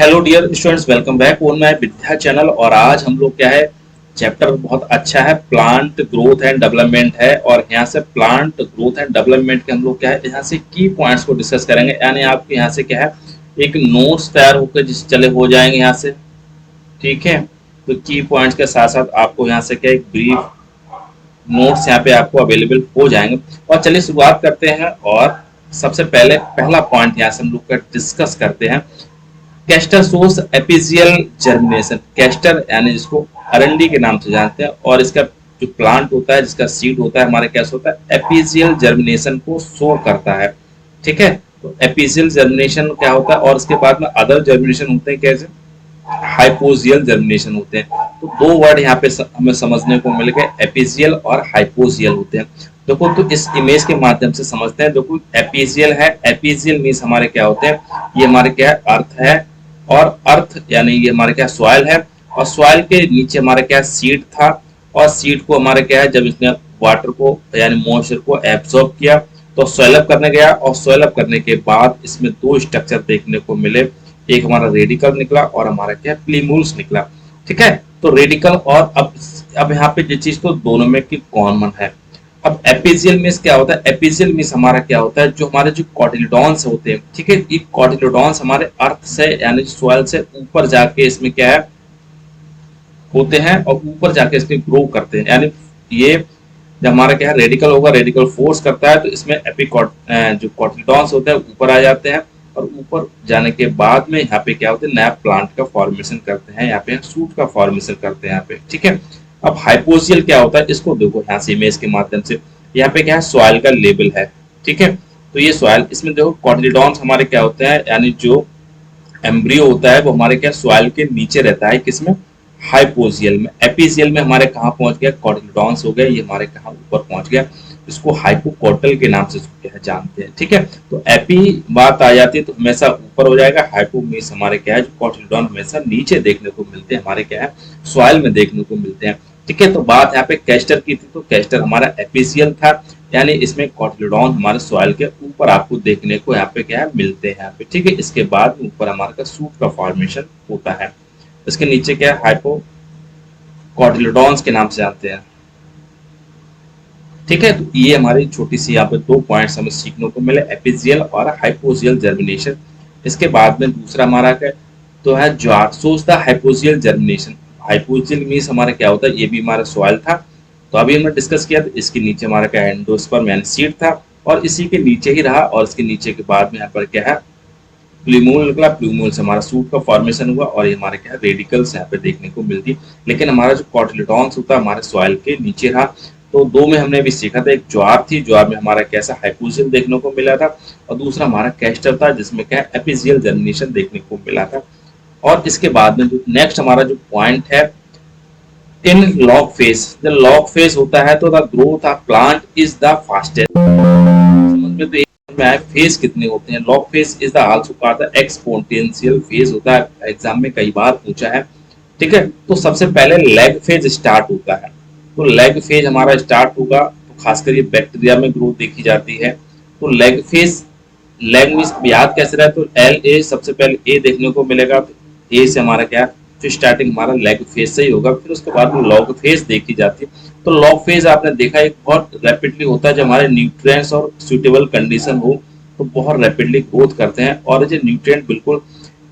Hello dear students, welcome back on my Vidya channel. और आज हम लोग क्या है, चैप्टर बहुत अच्छा है, प्लांट ग्रोथ एंड डेवलपमेंट है। और यहाँ से प्लांट ग्रोथ एंड डेवलपमेंट के हम लोग क्या है, यहाँ से की पॉइंट्स को डिस्कस करेंगे। यानी आपके यहाँ से क्या है, एक नोट्स तैयार होकर जिस चले हो जाएंगे यहाँ से। ठीक है, तो की पॉइंट्स के साथ साथ आपको यहाँ से क्या एक ब्रीफ नोट्स यहाँ पे आपको अवेलेबल हो जाएंगे। और चलिए शुरुआत करते हैं। और सबसे पहले पहला पॉइंट यहाँ से हम लोग का डिस्कस करते हैं। Castor source epigeal germination. Castor यानी जिसको अरंडी के नाम से जानते हैं, और इसका जो प्लांट होता है, जिसका सीड होता है, हमारे कैसे होता है, एपिजियल जर्मिनेशन को शो करता है। ठीक है, तो एपिजियल जर्मिनेशन क्या होता है, और इसके बाद में अदर जर्मिनेशन होते हैं, कैसे हाइपोजियल जर्मिनेशन होते हैं। तो दो वर्ड यहाँ पे हमें समझने को मिल गए, एपिजियल और हाइपोजियल होते हैं। देखो, तो इस इमेज के माध्यम से समझते हैं। देखो, एपिजियल है, एपिजियल मीन्स हमारे क्या होते हैं, ये हमारे क्या है, अर्थ है। और अर्थ यानी ये हमारे क्या सॉइल है, और सॉइल के नीचे हमारे क्या सीड था। और सीड को हमारे क्या है, जब इसने वाटर को यानी मॉइस्चर को एब्जॉर्ब किया तो स्वेलअप करने गया, और स्वेलअप करने के बाद इसमें दो स्ट्रक्चर देखने को मिले। एक हमारा रेडिकल निकला और हमारा क्या प्लीमूल्स निकला। ठीक है, तो रेडिकल और अब यहाँ पे जो चीज तो दोनों में की कॉमन है। अब एपिजियल मीन्स क्या होता है, एपिजियल मीन्स हमारा क्या होता है, जो हमारे जो कॉटिलोडॉन्स होते हैं। ठीक है, ये कॉटिलोडॉन्स हमारे अर्थ से यानी सॉइल से ऊपर जाके इसमें क्या है होते हैं, और ऊपर जाके इसमें ग्रो करते हैं। यानी ये जब हमारा क्या है रेडिकल होगा, रेडिकल फोर्स करता है, तो इसमें जो कॉटिलोडॉन्स होते हैं ऊपर आ जाते हैं। और ऊपर जाने के बाद में यहाँ पे क्या होता है, नया प्लांट का फॉर्मेशन करते हैं, यहाँ पे सूट का फॉर्मेशन करते हैं यहाँ पे। ठीक है, अब हाइपोजियल क्या होता है, इसको देखो यहाँ से इमेज के माध्यम से। यहाँ पे क्या है, सॉइल का लेवल है। ठीक है, तो ये सॉइल, इसमें देखो कॉटिलोडॉन्स हमारे क्या होते हैं, यानी जो एम्ब्रियो होता है वो हमारे क्या सॉइल के नीचे रहता है, किसमें, हाइपोजियल में। एपिजियल में हमारे कहाँ पहुंच गया, कॉटिलोडॉन्स हो गया, ये हमारे कहाँ ऊपर पहुंच गया, इसको हाइपोकॉटल के नाम से इसको क्या जानते हैं। ठीक है, तो एपी बात आ जाती है तो हमेशा ऊपर हो जाएगा, हाइपो मीन्स हमारे क्या है, जो कॉटिलोडॉन हमेशा नीचे देखने को मिलते हैं, हमारे क्या है सॉइल में देखने को मिलते हैं। ठीक है, तो बात यहाँ पे कैस्टर की थी, तो कैस्टर हमारा एपिजियल था, यानी इसमें कॉटिलोडॉन हमारे सॉइल के ऊपर आपको देखने को यहाँ पे क्या है मिलते हैं यहाँ पे। ठीक है, इसके बाद ऊपर हमारे सूट का फॉर्मेशन होता है। इसके नीचे क्या है, हाइपो कॉटिलोडॉन्स के नाम से जानते हैं। ठीक है, तो ये हमारी छोटी सी यहाँ पे दो पॉइंट्स हमें सीखने को मिले, एपिजियल और हाइपोजियल जर्मिनेशन। इसके बाद में दूसरा हमारा क्या तो है, ज्वार source the hypogeal germination. Hypogeal means हमारा क्या होता है, ये भी हमारा सॉइल था, तो अभी हमने डिस्कस किया। तो इसके नीचे हमारा क्या एंडोस्पर्म यानी सीड था, और इसी के नीचे ही रहा, और इसके नीचे के बाद में यहाँ पर क्या है प्लूमूल निकला। प्लूमूल से हमारा सूट का फॉर्मेशन हुआ, और ये हमारे क्या रेडिकल्स यहाँ पे देखने को मिलती। लेकिन हमारा जो कॉटिलोडॉन्स होता है हमारे सॉइल के नीचे रहा। तो दो में हमने भी सीखा था, एक ज्वार थी, ज्वार में हमारा कैसा हाइपोजियल देखने को मिला था, और दूसरा हमारा कैस्टर था, जिसमें क्या एपिजियल जर्मिनेशन देखने को मिला था। और इसके बाद में जो नेक्स्ट हमारा जो पॉइंट है, इन लॉग फेज, जब लॉग फेज होता है तो the growth of plant is the fastest. समझ में तो में आए फेज कितने होते हैं, log phase is the also called the exponential phase होता है, एग्जाम में कई बार पूछा है। ठीक है, तो सबसे पहले लैग फेज स्टार्ट होता है। तो लैग फेज हमारा स्टार्ट होगा, तो खासकर ये बैक्टीरिया में ग्रोथ देखी जाती है। तो लैग फेज, लैग मींस याद कैसे रहा, तो एल ए सबसे पहले ए देखने को मिलेगा, तो ए से हमारा क्या, तो स्टार्टिंग हमारा लैग फेज से ही होगा, फिर उसके बाद में लॉग फेज देखी जाती है। तो लॉग फेज आपने देखा एक बहुत रैपिडली होता है, जब हमारे न्यूट्रिएंट्स और सुटेबल कंडीशन हो तो बहुत रैपिडली ग्रोथ करते हैं, और जो न्यूट्रिएंट बिल्कुल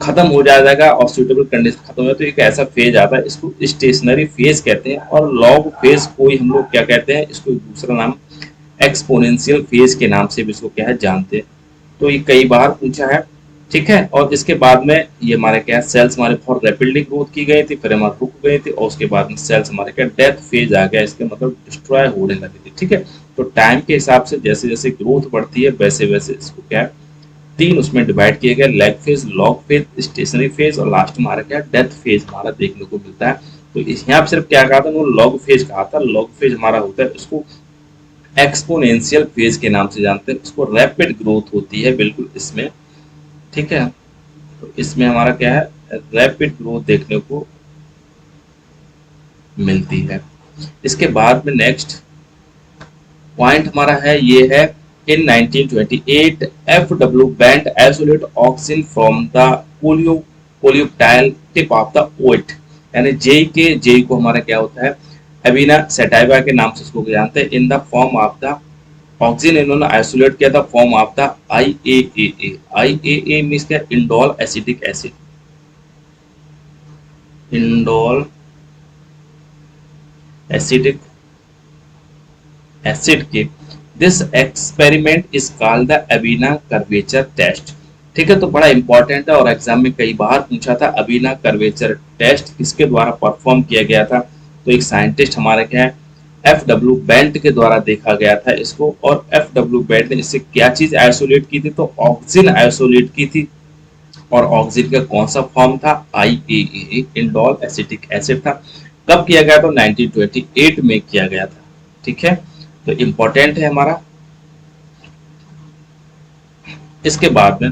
खत्म हो जाएगा और सुटेबल कंडीशन खत्म हो तो एक ऐसा फेज आता है, इसको स्टेशनरी फेज कहते हैं। और लॉग फेज को ही हम लोग क्या कहते हैं, इसको दूसरा नाम एक्सपोनेंशियल फेज के नाम से भी इसको क्या है जानते हैं। तो ये कई बार पूछा है। ठीक है, और इसके बाद में ये हमारे क्या सेल्स हमारे बहुत रैपिडली ग्रोथ की गई थी, फिर हमारे रुक गई थी, और उसके बाद में सेल्स हमारे क्या डेथ फेज आ गया, इसके मतलब डिस्ट्रॉय होने लगी थी। ठीक है, तो टाइम के हिसाब से जैसे जैसे ग्रोथ बढ़ती है वैसे वैसे इसको क्या है तीन उसमें डिवाइड किए गए, lag phase, log phase, stationary phase, और लास्ट हमारा क्या डेथ फेज हमारा देखने को मिलता है। तो यहाँ पे सिर्फ क्या कहा था, वो लॉग फेज कहा था। लॉग फेज हमारा होता है, उसको एक्सपोनेंशियल फेज के नाम से जानते हैं, उसको रैपिड ग्रोथ होती है बिल्कुल इसमें। ठीक है, तो इसमें हमारा क्या है रैपिड ग्रोथ देखने को मिलती है। इसके बाद में नेक्स्ट पॉइंट हमारा है, ये है in 1928 FW banned isolate auxin from the coleoptile tip of the oat, यानी जेई को हमारा क्या होता है, एविना सेटाइवा के नाम से उसको जानते हैं, in the form of the auxin इन्होंने आइसोलेट किया था form of the IAA। IAA means क्या, indole acetic acid, indole acidic acid के। This experiment is called the Avena curvature test. ठीक है, तो बड़ा इंपॉर्टेंट है और एग्जाम में कई बार पूछा था। अबीना कर्वेचर टेस्ट किसके द्वारा परफॉर्म किया गया था, तो एक साइंटिस्ट हमारे क्या है, FW बेंट के द्वारा देखा गया था इसको। और FW बेंट ने इससे क्या चीज आइसोलेट की थी, तो ऑक्सीजन आइसोलेट की थी। और ऑक्सीजन का कौन सा फॉर्म था, IAA, इंडोल एसिटिक एसिड था। कब किया गया, तो 1928 में किया गया था। ठीक है, तो इंपॉर्टेंट है हमारा। इसके बाद में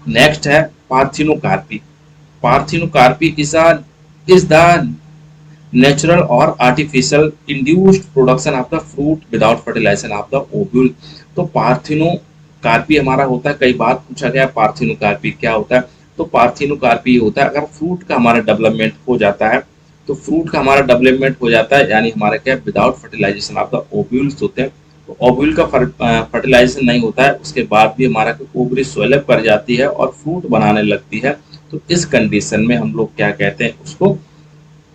नेक्स्ट है parthenocarpy. Parthenocarpy is the natural और artificial induced production of the fruit without fertilisation of the ovule. तो पार्थिनोकार्पी हमारा होता है, कई बार पूछा गया पार्थिनोकार्पी क्या होता है, तो पार्थिनोकार्पी होता है अगर फ्रूट का हमारा डेवलपमेंट हो जाता है, तो फ्रूट का हमारा डेवलपमेंट हो जाता है, यानी हमारा क्या, without fertilisation of the ovules होते हैं। तो ओव्यूल का फर्टिलाइजेशन नहीं होता है, उसके बाद भी हमारा ओवरी स्वेलअप कर जाती है और फ्रूट बनाने लगती है। तो इस कंडीशन में हम लोग क्या कहते हैं, उसको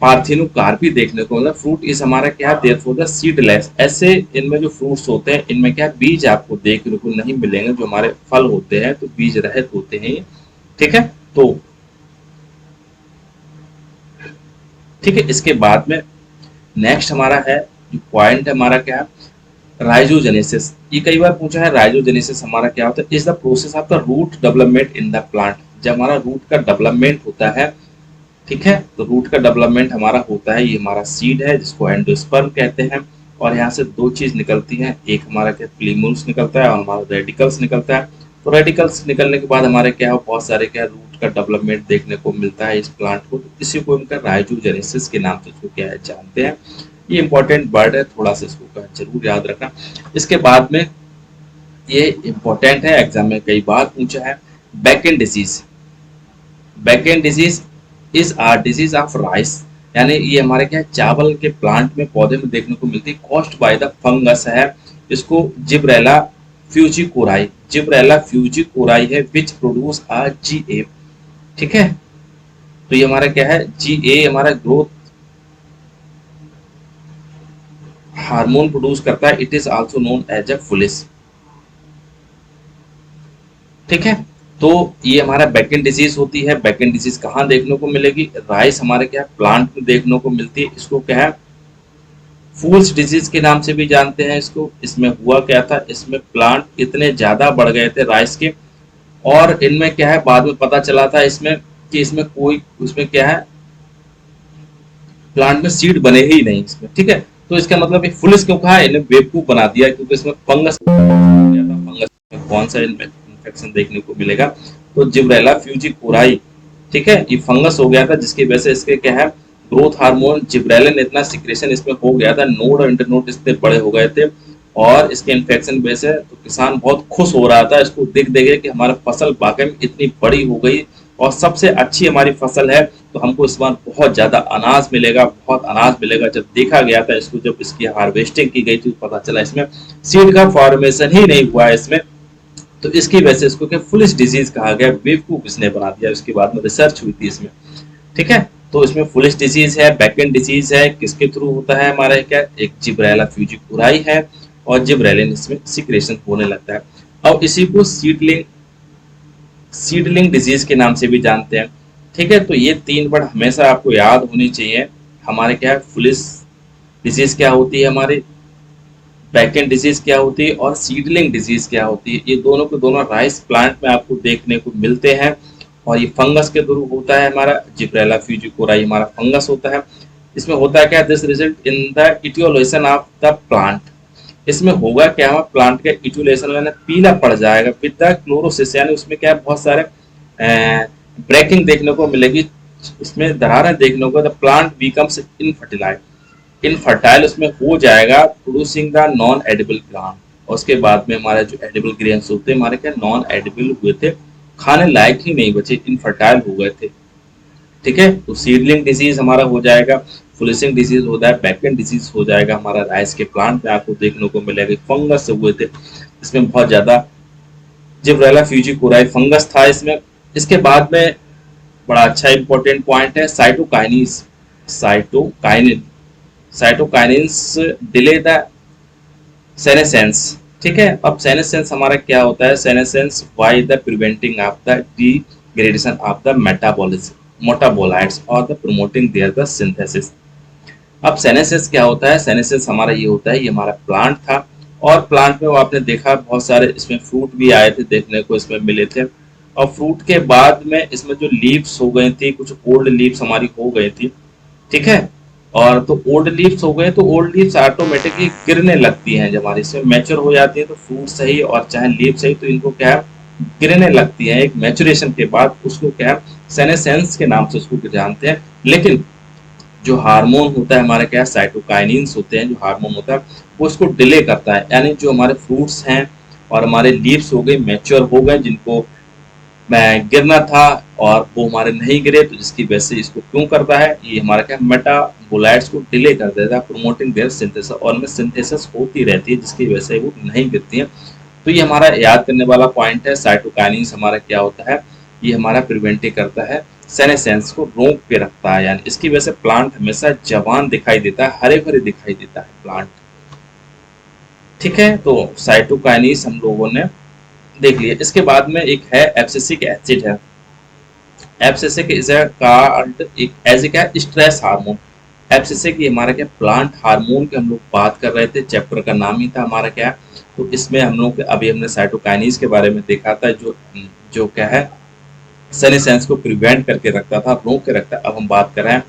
पार्थिनोकार्पी देखने को मतलब फ्रूट इज हमारा क्या, देयरफॉर द सीडलेस। ऐसे इनमें जो फ्रूट्स होते हैं इनमें क्या बीज आपको देखने को नहीं मिलेंगे, जो हमारे फल होते हैं तो बीज रहित होते हैं। ठीक है, तो ठीक है, इसके बाद में नेक्स्ट हमारा है जो पॉइंट हमारा क्या है, राइजोजेनेसिस। ये कई बार पूछा है, राइजोजेनेसिस हमारा क्या होता है, is the process of the root development in the plant. जब हमारा रूट का डेवलपमेंट होता है, ठीक है, तो रूट का डेवलपमेंट हमारा होता है, ये हमारा सीड है जिसको एंडोस्पर्म कहते हैं। और यहाँ से दो चीज निकलती हैं, एक हमारा क्या प्लीमूल्स निकलता है और हमारा रेडिकल्स निकलता है। तो रेडिकल्स निकलने के बाद हमारे क्या है, बहुत सारे क्या रूट का डेवलपमेंट देखने को मिलता है इस प्लांट को। तो इसी को इनका राइजोजेनेसिस के नाम से इसको क्या है जानते हैं। ये इंपॉर्टेंट वर्ड है, थोड़ा सा इसको जरूर याद रखना। इसके बाद में ये इंपॉर्टेंट है, एग्जाम में कई बार पूछा है, backend disease. Backend disease is a disease of rice, यानी ये हमारे क्या चावल के प्लांट में पौधे में देखने को मिलती है, कॉस्ट बाय द फंगस है। इसको जिब्रेला फ्यूजिकोराई, जिब्रेला फ्यूजिकोराई है विच प्रोड्यूस आ GA। ठीक है, तो ये हमारा क्या है, GA हमारा ग्रोथ हार्मोन प्रोड्यूस करता है। It is also known as a फुलिस। ठीक है, तो ये हमारा बैकेंड डिजीज होती है। बैकेंड डिजीज कहाँ देखने को मिलेगी, राइस हमारे क्या प्लांट में देखने को मिलती है। इसको क्या है, फूल्स डिजीज के नाम से भी जानते हैं इसको। इसमें हुआ क्या था, इसमें प्लांट इतने ज्यादा बढ़ गए थे राइस के, और इनमें क्या है, बाद में पता चला था इसमें कि इसमें कोई, उसमें क्या है, प्लांट में सीड बने ही नहीं इसमें। ठीक है, तो इसका मतलब फुलिस क्यों कहा, इन्हें बेवकूफ बना दिया, क्योंकि इसमें फंगस गया था। फंगस में कौन सा इन्फेक्शन देखने को मिलेगा, तो जिब्रेला फ्यूजिकोराई। ठीक है, ये फंगस हो गया था जिसकी वजह से इसके क्या है, ग्रोथ हार्मोन जिब्रेलिन इतना सिक्रेशन इसमें हो गया था, नोड और इंटरनोड इतने बड़े हो गए थे, और इसके इन्फेक्शन वजह से तो किसान बहुत खुश हो रहा था इसको देख देख कि हमारा फसल वाकई में इतनी बड़ी हो गई और सबसे अच्छी हमारी फसल है, तो हमको इस बार बहुत ज्यादा अनाज मिलेगा, बहुत अनाज मिलेगा। जब देखा गया था इसको, जब इसकी हार्वेस्टिंग की गई थी, पता चला इसमें सीड का फॉर्मेशन ही नहीं हुआ है इसमें, तो इसकी वजह से इसको क्या फुलिस डिजीज कहा गया, बेवकूफ इसने बना दिया। उसके बाद में रिसर्च हुई थी इसमें। ठीक है, तो इसमें फुलिस डिजीज है, बैकेंड डिजीज है, किसके थ्रू होता है, हमारा क्या एक जिब्रेला फ्यूजिकोराई है, और जिब्रेलिन इसमें सिक्रेशन होने लगता है। और इसी को सीडलिंग डिजीज के नाम से भी जानते हैं। ठीक है, तो ये तीन वर्ड हमेशा आपको याद होनी चाहिए। हमारे क्या है, फुलिस डिजीज क्या होती है, हमारी बैकेंड डिजीज क्या होती है, और सीडलिंग डिजीज क्या होती है। ये दोनों के दोनों राइस प्लांट में आपको देखने को मिलते हैं, और ये फंगस के थ्रू होता है। हमारा जिब्रेला फ्यूजिकोराई हमारा फंगस होता है। इसमें होता है क्या, this result in the etiolation of the plant. इसमें होगा क्या, हमारा प्लांट का इटियोलेशन में पीला पड़ जाएगा विद द क्लोरोसिस, यानी उसमें क्या बहुत सारे ब्रेकिंग देखने को मिलेगी, इसमें दरारें देखने को, द प्लांट बिकम्स इनफर्टाइल उसमें हो जाएगा, प्रोड्यूसिंग द नॉन एडिबल ग्राम। और उसके बाद में हमारे जो एडिबल ग्रेन्स होते हैं, हमारे क्या नॉन एडिबल हुए थे, खाने लायक ही नहीं बचे, इनफर्टाइल हो गए थे। ठीक है, तो सीडलिंग डिजीज हमारा हो जाएगा, फ्लिसिंग डिजीज होता है, बैकएंड डिजीज हो जाएगा हमारा। राइस के प्लांट में आपको देखने को मिलेगा फंगस से हुए थे, इसमें बहुत ज्यादा जिब्रेला फ्यूजिकोराई फंगस था इसमें। इसके बाद में बड़ा अच्छा इंपॉर्टेंट पॉइंट है cytokinins, cytokinin, cytokinins delay the senescence. ठीक है, अब सेनेसेंस हमारा क्या होता है, senescence by the preventing of the degradation of the metabolism metabolites और the promoting their the synthesis. अब सेनेसिस क्या होता है, सेनेसिस हमारा ये होता है, ये हमारा प्लांट था, और प्लांट में वो आपने देखा बहुत सारे इसमें फ्रूट भी आए थे देखने को इसमें मिले थे, और फ्रूट के बाद में इसमें जो लीव्स हो गई थी, कुछ ओल्ड लीव्स हमारी हो गई थी। ठीक है, और तो ओल्ड लीव्स हो गए तो ओल्ड लीव्स ऑटोमेटिकली गिरने लगती हैं, जब हमारी इसमें मैच्योर हो जाती है तो फ्रूट सही और चाहे लीव सही, तो इनको क्या है गिरने लगती है एक मैचुरेशन के बाद, उसको क्या है सेनेसेंस के नाम से उसको जानते हैं। लेकिन जो हार्मोन होता है हमारा क्या है, साइटोकाइनिन्स होते हैं, जो हार्मोन होता है वो इसको डिले करता है, यानी जो हमारे फ्रूट्स हैं और हमारे लीव्स हो गए मैच्योर हो गए, जिनको गिरना था और वो हमारे नहीं गिरे, तो जिसकी वजह से इसको क्यों करता है, ये हमारा क्या मेटाबोलाइट्स को डिले कर देता है, प्रोमोटिंग देयर सिंथेसिस, और में सिंथेसिस होती रहती है जिसकी वजह से वो नहीं गिरती है। तो ये हमारा याद करने वाला पॉइंट है, साइटोकाइनिन्स हमारा क्या होता है, ये हमारा प्रिवेंटिव करता है, सेनेसेंस को रोक के रखता है, यानी इसकी वजह से प्लांट हमेशा जवान दिखाई देता है, हरे भरे दिखाई देता है प्लांट। ठीक है, तो साइटोकाइनिन्स हम लोगों ने देख लिया। इसके बाद में एक है एब्सिसिक एसिड है, एब्सिसिक इज कॉल्ड एक एज ए क्या स्ट्रेस हार्मोन। एब्सिसिक ये हमारा क्या प्लांट हार्मोन की हम लोग बात कर रहे थे, चैप्टर का नाम ही था हमारा क्या, तो इसमें हम लोग अभी हमने साइटोकाइनिन्स के बारे में देखा था, जो जो क्या है सेनेसेंस को प्रिवेंट करके रखता था, रोक के रखता है। अब हम बात कर रहे हैं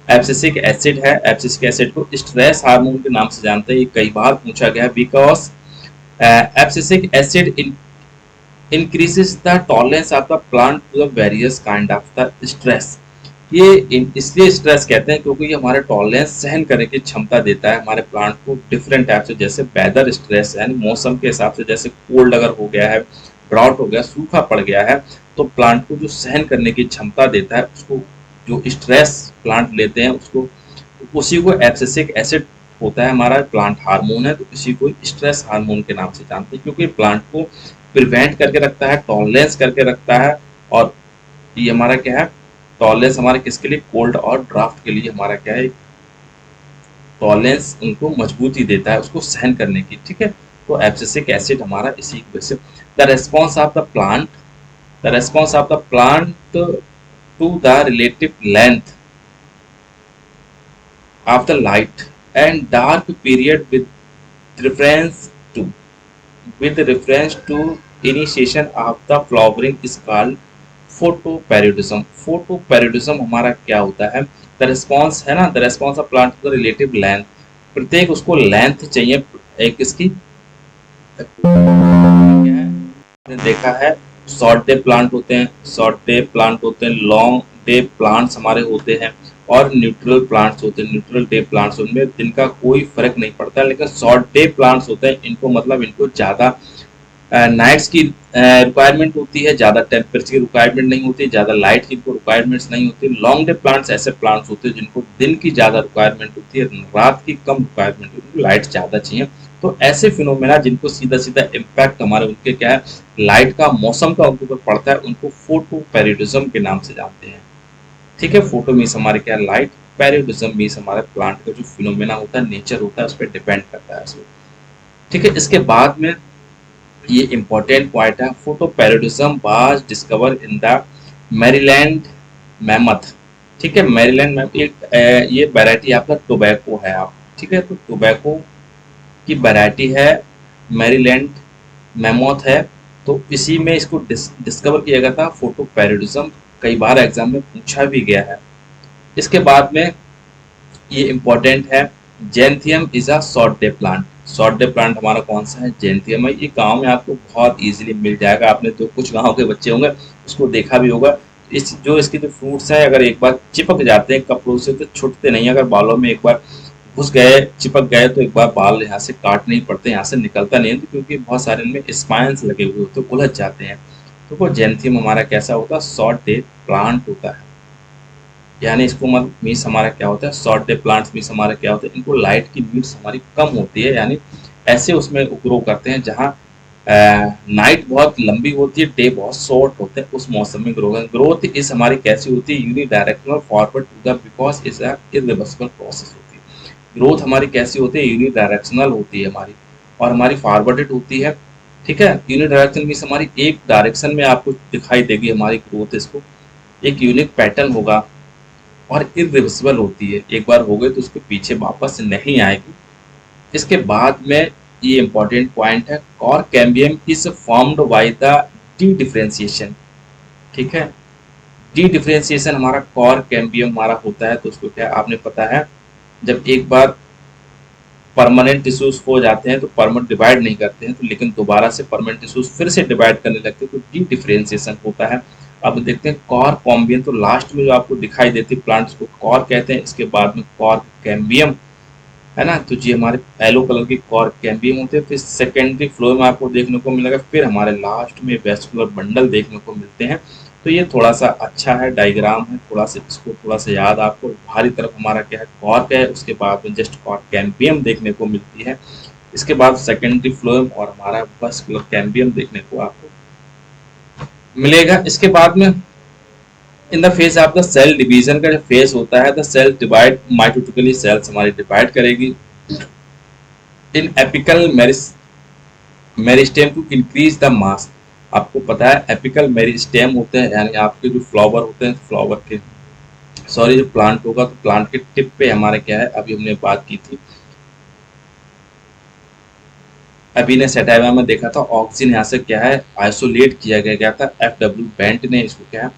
एब्सिसिक एसिड है, एब्सिसिक एसिड को स्ट्रेस हार्मोन के नाम से जानते हैं, ये कई बार पूछा गया, because abscisic acid increases the tolerance of the plant to the various kind of the stress। ये इसलिए स्ट्रेस कहते हैं क्योंकि ये हमारे टॉलरेंस सहन करने की क्षमता देता है हमारे प्लांट को डिफरेंट टाइप से, जैसे वेदर स्ट्रेस यानी मौसम के हिसाब से, जैसे कोल्ड अगर हो गया है, ड्राउट हो गया, सूखा पड़ गया है, तो प्लांट को जो सहन करने की क्षमता देता है, उसको जो स्ट्रेस प्लांट लेते हैं उसको, उसी को एब्सिसिक एसिड होता है, हमारा प्लांट हार्मोन है, तो इसी को स्ट्रेस हार्मोन के नाम से जानते हैं, क्योंकि प्लांट को प्रिवेंट करके रखता है, टॉलरेंस करके रखता है, और ये हमारा क्या है टॉलरेंस हमारे किसके लिए, कोल्ड और ड्राफ्ट के लिए हमारा क्या है टॉलरेंस उनको मजबूती देता है उसको सहन करने की। ठीक है, तो एब्सिसिक एसिड हमारा इसी वजह से। The response of the plant, the response of the plant to the relative length of the light and dark period reference to with reference to initiation of the flowering is called photoperiodism। photoperiodism हमारा क्या होता है, the response है ना, the response of plant to the relative length, प्रत्येक उसको length चाहिए एक इसकी, देखा है शॉर्ट डे प्लांट होते हैं, शॉर्ट डे प्लांट होते हैं, लॉन्ग डे प्लांट्स हमारे होते हैं, और न्यूट्रल प्लांट्स होते हैं, न्यूट्रल डे प्लांट्स, उनमें दिन का कोई फर्क नहीं पड़ता है। लेकिन शॉर्ट डे प्लांट्स होते हैं, इनको मतलब इनको ज़्यादा नाइट्स की रिक्वायरमेंट होती है, ज़्यादा टेम्परेचर की रिक्वायरमेंट नहीं होती, ज़्यादा लाइट की इनको रिक्वायरमेंट्स नहीं होती। लॉन्ग डे प्लांट्स ऐसे प्लांट्स होते हैं जिनको दिन की ज़्यादा रिक्वायरमेंट होती है, रात की कम रिक्वायरमेंट होती है, लाइट ज़्यादा चाहिए। तो ऐसे फिनोमेना जिनको सीधा सीधा इम्पैक्ट हमारे उनके क्या है लाइट का, मौसम का उनके ऊपर पड़ता है, उनको फोटोपेरियोडिज्म के नाम से जानते हैं। ठीक है, फोटो मीन्स हमारे क्या लाइट, पेरियोडिज्म मीन्स हमारे प्लांट का जो फिनोमेना होता है, नेचर होता है, उस पर डिपेंड करता है उसमें। ठीक है, इसके बाद में ये इंपॉर्टेंट पॉइंट है, photoperiodism was discover in the Maryland mammoth. ठीक है, मैरीलैंड मैमथ ये वैरायटी आपका टोबैको है आप, ठीक है, तो टोबैको की वैरायटी है, मैरीलैंड मैमोथ है, तो इसी में इसको डिस्कवर किया गया था फोटोपेरियोडिज्म, कई बार एग्जाम में पूछा भी गया है। इसके बाद में ये इंपॉर्टेंट है, Xanthium is a short day plant. Short day plant हमारा कौन सा है, जेंथियम है। ये गांव में आपको बहुत इजीली मिल जाएगा, आपने तो कुछ गांव के बच्चे होंगे उसको देखा भी होगा। इस जो इसके जो फ्रूट्स हैं अगर एक बार चिपक जाते हैं कपड़ों से तो छूटते नहीं, अगर बालों में एक बार घुस गए, चिपक गए, तो एक बार बाल यहाँ से काटने ही पड़ते हैं, यहाँ से निकलता नहीं है, तो क्योंकि बहुत सारे इनमें स्पाइंस लगे हुए होते हैं, उलझ जाते हैं। देखो जेंथियम हमारा कैसा होता है, शॉर्ट डे प्लांट होता है, यानी इसको मत मीन्स हमारा क्या होता है, शॉर्ट डे प्लांट्स मीन्स हमारा क्या होता है, इनको लाइट की नीड्स हमारी कम होती है, यानी ऐसे उसमें ग्रो करते हैं जहाँ नाइट बहुत लंबी होती है, डे बहुत शॉर्ट होते हैं, उस मौसम में ग्रो ग्रोथ इस हमारी कैसी होती है, unidirectional forward to the because is a irreversible process होती है। ग्रोथ हमारी कैसी होती है, यूनिडायरेक्शनल होती है हमारी, और हमारी फॉरवर्डेड होती है। ठीक है, यूनिडायरेक्शनल मीन्स हमारी एक डायरेक्शन में आपको दिखाई देगी हमारी ग्रोथ, इसको एक यूनिक पैटर्न होगा और इरिवर्सिबल होती है, एक बार हो गई तो उसके पीछे वापस नहीं आएगी। इसके बाद में ये इंपॉर्टेंट पॉइंट है, cork cambium is formed by the D differentiation. ठीक है, डी डिफरेंशिएशन हमारा कॉर कैम्बियम हमारा होता है, तो उसको क्या आपने पता है, जब एक बार परमानेंट टिश्यूज हो जाते हैं तो परमानेंट डिवाइड नहीं करते हैं, तो लेकिन दोबारा से परमानेंट टिश्यूज फिर से डिवाइड करने लगते हैं, तो डी डिफरेंशिएशन होता है। अब देखते हैं कॉर कॉम्बियम, तो लास्ट में जो आपको दिखाई देती है प्लांट्स को कॉर कहते हैं, इसके बाद में कॉर कैम्बियम है ना, तो ये हमारे येलो कलर की कॉर कैम्बियम होते हैं। फिर सेकेंडरी फ्लोर में आपको देखने को मिलेगा, फिर हमारे लास्ट में वेस्कुलर बंडल देखने को मिलते हैं। तो ये थोड़ा सा अच्छा है, डायग्राम है, थोड़ा सा इसको थोड़ा सा याद आपको, बाहरी तरफ हमारा क्या है, कॉर्क है, उसके बाद में जस्ट कॉर्क कैम्बियम देखने को मिलती है, इसके बाद सेकेंडरी फ्लोएम और हमारा वेस्कुलर कैम्बियम देखने को आपको मिलेगा। इसके बाद में in the phase of the cell division का जो फेज होता है, the cell divide mitotically, cells हमारी डिवाइड करेगी in apical meristem to increase the mass. आपको पता है एपिकल मेरिस्टेम होते हैं, यानी आपके जो फ्लावर होते हैं, फ्लावर के सॉरी जो प्लांट होगा, तो प्लांट के टिप पे हमारे क्या है, अभी हमने बात की थी, अभी ने सेटाइवा में देखा था, ऑक्सीजन यहाँ से क्या है आइसोलेट किया गया था, FW बेंट ने इसको क्या है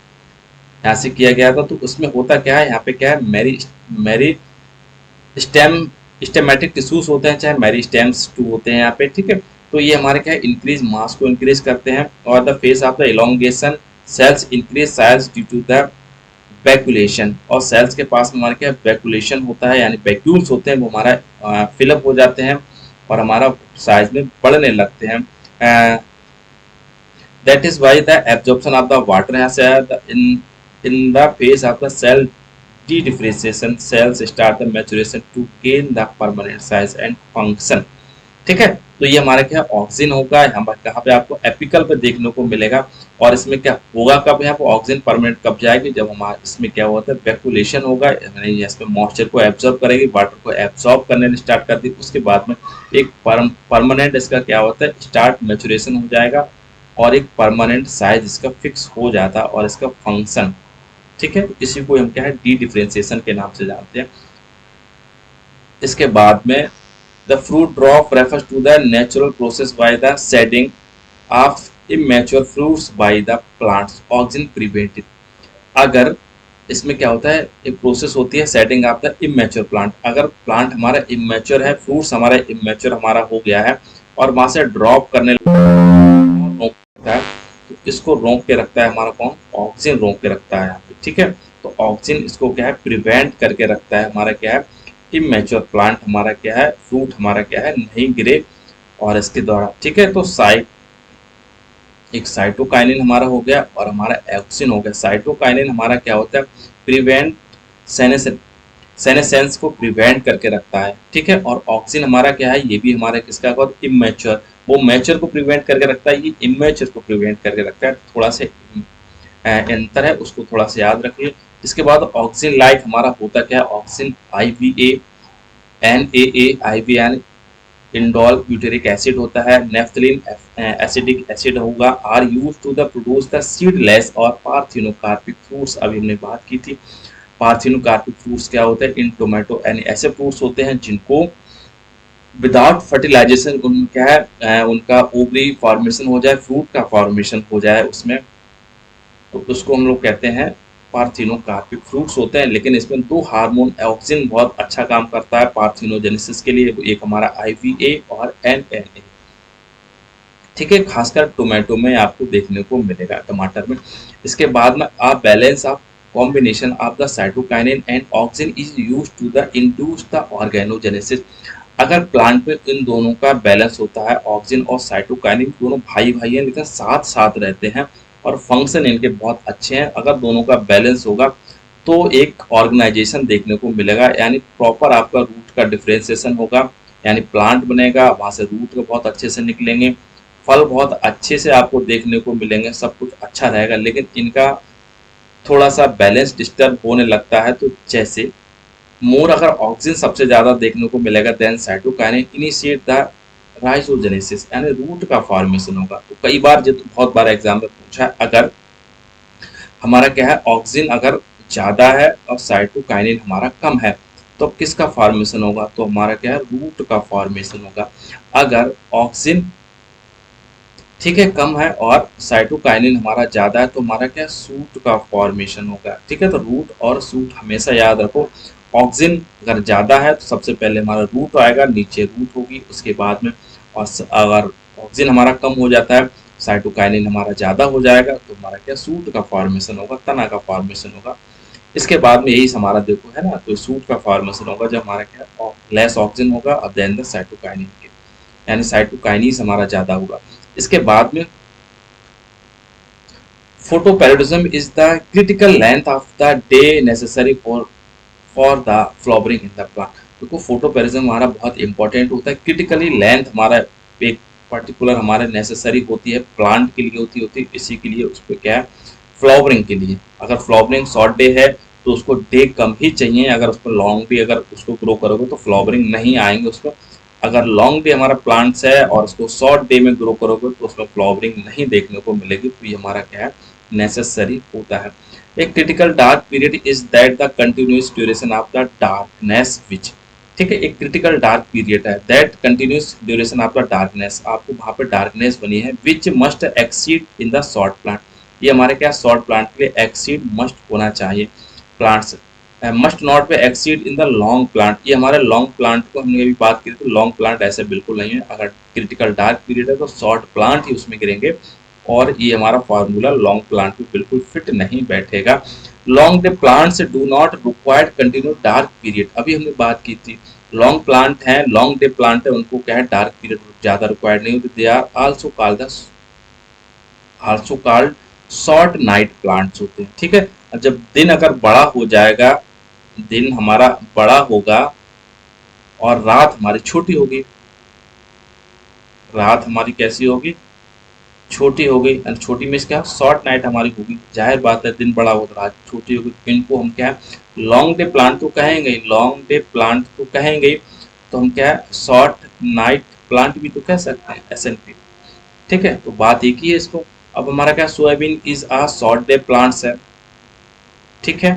यहाँ से किया गया था। तो उसमें होता क्या है, यहाँ पे क्या है, मेरी मेरी स्टेम स्टेमेटिक टिश्यूज होते हैं, चाहे मेरी स्टेम्स टू होते हैं यहाँ पे। ठीक है, तो ये हमारे क्या है, इंक्रीज मास को इंक्रीज करते हैं, और the phase of the elongation, cells increase size due to the vacuolation, और सेल्स के पास में हमारे क्या वैक्यूलेशन होता है, यानी वैक्यूल्स होते हैं, वो हमारा फिलअप हो जाते हैं और हमारा साइज में बढ़ने लगते हैं। That is why the absorption of the water यहाँ से in the phase of the cell de-differentiation, cells start the maturation to gain the permanent size and function। ठीक है, तो ये हमारा क्या ऑक्सीजन होगा, यहाँ पर कहाँ पे आपको एपिकल पे देखने को मिलेगा, और इसमें क्या होगा, कब यहाँ पर ऑक्सीजन परमानेंट कब जाएगी, जब हमारा इसमें क्या होता है, वैक्यूलेशन होगा, यानी इसमें मॉइस्चर को एब्जॉर्ब करेगी, वाटर को एब्जॉर्ब करने स्टार्ट कर दी, उसके बाद में एक परमानेंट इसका क्या होता है, स्टार्ट मैचुरेशन हो जाएगा, और एक परमानेंट साइज इसका फिक्स हो जाता है, और इसका फंक्शन, ठीक है, इसी को हम क्या है, डी डिफरेंशिएशन के नाम से जानते हैं। इसके बाद में the fruit drop refers to the natural process by the shedding of immature fruits by the plants, oxygen prevented. अगर इसमें क्या होता है, एक प्रोसेस होती है shedding of the immature plant, अगर प्लांट हमारा इमेच्योर है, फ्रूट्स हमारा इमेच्योर हमारा हो गया है, और वहां से ड्रॉप करने लगता है, तो इसको रोक के रखता है हमारा कौन, ऑक्सीजन रोक के रखता है यहाँ पे। ठीक है, तो ऑक्सीजन इसको क्या है, प्रिवेंट करके रखता है, हमारा क्या है, इमेच्योर प्लांट हमारा क्या है, फ्रूट हमारा क्या है, नहीं गिरे, और इसके द्वारा। ठीक है, तो एक साइटोकाइनिन हमारा हो गया, और हमारा ऑक्सीजन हो गया। साइटोकाइनिन हमारा क्या होता है, प्रिवेंट सेनेसेंस को प्रिवेंट करके रखता है। ठीक है, और ऑक्सीजन हमारा क्या है, ये भी हमारा किसका होगा, इमेच्योर, वो मैच्योर को प्रिवेंट करके रखता है, ये इमेच्योर को प्रिवेंट करके रखता है, थोड़ा से अंतर है, उसको थोड़ा सा याद रखिए। इसके बाद ऑक्सीजन लाइक हमारा होता क्या है, oxygen IVA NAA IVN indole butyric acid होता है, नेफ्थलीन एसिडिक एसिड होगा, are use to the produce the seedless और पार्थिनोकार्पिक फ्रूट्स, अभी हमने बात की थी। पार्थिनोकार्पिक फ्रूट्स क्या होते हैं, इन टोमेटो, यानी ऐसे फ्रूट्स होते हैं जिनको विदाउट फर्टिलाइजेशन क्या है, उनका ओवरी फॉर्मेशन हो जाए, फ्रूट का फॉर्मेशन हो जाए उसमें, तो उसको हम लोग कहते हैं पार्थिनोकार्पिक फ्रूट्स होते हैं। लेकिन इसमें दो हार्मोन, ऑक्सीजन बहुत अच्छा काम करता है पार्थिनोजेनेसिस के लिए, एक हमारा IVA और NNA। ठीक है, खासकर टोमेटो में आपको देखने को मिलेगा, टमाटर में। इसके बाद में आप balance of combination of the cytokinin and oxygen is used to the induce the organogenesis. अगर प्लांट में इन दोनों का बैलेंस होता है, ऑक्सीजन और साइटोकाइनिन दोनों भाई भाई हैं, लेकिन साथ साथ रहते हैं, और फंक्शन इनके बहुत अच्छे हैं। अगर दोनों का बैलेंस होगा तो एक ऑर्गेनाइजेशन देखने को मिलेगा, यानी प्रॉपर आपका रूट का डिफरेंशिएशन होगा, यानी प्लांट बनेगा, वहाँ से रूट के बहुत अच्छे से निकलेंगे, फल बहुत अच्छे से आपको देखने को मिलेंगे, सब कुछ अच्छा रहेगा। लेकिन इनका थोड़ा सा बैलेंस डिस्टर्ब होने लगता है। तो जैसे मोर अगर ऑक्सीजन सबसे ज़्यादा देखने को मिलेगा, देन साइटोकाइनिन इनिशिएट द राइजोजेनेसिस, यानी रूट का फॉर्मेशन होगा। तो कई बार जो बहुत बार एग्जाम में पूछा है, अगर हमारा क्या है ऑक्सीजन अगर ज़्यादा है और साइटोकाइनिन हमारा कम है तो किसका फॉर्मेशन होगा, तो हमारा क्या है रूट का फॉर्मेशन होगा। अगर ऑक्सीजन ठीक है कम है और साइटोकाइनिन हमारा ज़्यादा है तो हमारा क्या सूट का फॉर्मेशन होगा। ठीक है, तो रूट और सूट हमेशा याद रखो। ऑक्सीजन अगर ज़्यादा है तो सबसे पहले हमारा रूट आएगा, नीचे रूट होगी उसके बाद में। और अगर ऑक्सीजन हमारा कम हो जाता है, साइटोकाइनिन हमारा ज़्यादा हो जाएगा तो हमारा क्या सूट का फॉर्मेशन होगा, तना का फॉर्मेशन होगा। इसके बाद में यही हमारा देखो है ना, तो सूट का फॉर्मेशन होगा जब हमारा क्या लेस ऑक्सीजन होगा और देन द साइटोकाइनिन के, यानी साइटोकाइनिस हमारा ज़्यादा होगा। इसके बाद में photoperiodism is the critical length of the day necessary for the flowering in the plant। देखो फोटोपेरिज्म हमारा बहुत इंपॉर्टेंट होता है, क्रिटिकली लेंथ हमारा एक पर्टिकुलर हमारे नेसेसरी होती है, प्लांट के लिए होती है इसी के लिए उस पर क्या है फ्लावरिंग के लिए। अगर फ्लावरिंग शॉर्ट डे है तो उसको डे कम ही चाहिए, अगर उस पर लॉन्ग डे अगर उसको ग्रो करोगे तो फ्लावरिंग नहीं आएंगे उसको। अगर लॉन्ग डे हमारा प्लांट्स है और उसको शॉर्ट डे में ग्रो करोगे तो उसमें फ्लावरिंग नहीं देखने को मिलेगी। तो ये हमारा क्या है नेसेसरी होता है। एक critical dark period is that the continuous duration of the darkness which, ठीक है, एक क्रिटिकल डार्क पीरियड है that continuous duration of the darkness, आपको वहाँ पे डार्कनेस बनी है, which must exceed in the short plant. ये हमारे क्या शॉर्ट प्लांट के लिए एक्सीड मस्ट होना चाहिए, प्लांट्स मस्ट नॉट पे exceed in the long plant. ये हमारे लॉन्ग प्लांट को हमने अभी बात की थी, लॉन्ग प्लांट ऐसे बिल्कुल नहीं है। अगर क्रिटिकल डार्क पीरियड है तो शॉर्ट प्लांट ही उसमें गिरेंगे और ये हमारा फार्मूला लॉन्ग प्लांट में बिल्कुल फिट नहीं बैठेगा। Long day plants do not required continue dark period, अभी हमने बात की थी लॉन्ग प्लांट है, लॉन्ग डे प्लांट है, उनको क्या है डार्क पीरियड ज़्यादा रिक्वायर्ड नहीं होती। They are also called short night plants होते हैं। ठीक है, जब दिन अगर बड़ा हो जाएगा, दिन हमारा बड़ा होगा और रात हमारी छोटी होगी, रात हमारी कैसी होगी छोटी हो गई, एंड छोटी में क्या शॉर्ट नाइट हमारी होगी। जाहिर बात है दिन बड़ा होगा रात छोटी होगी, इनको हम क्या लॉन्ग डे प्लांट तो कहेंगे, लॉन्ग डे प्लांट तो कहेंगे, तो हम क्या शॉर्ट नाइट प्लांट भी तो कह सकते हैं SNP। ठीक है, तो बात एक ही है इसको। अब हमारा क्या soybean is a short day plants है। ठीक है,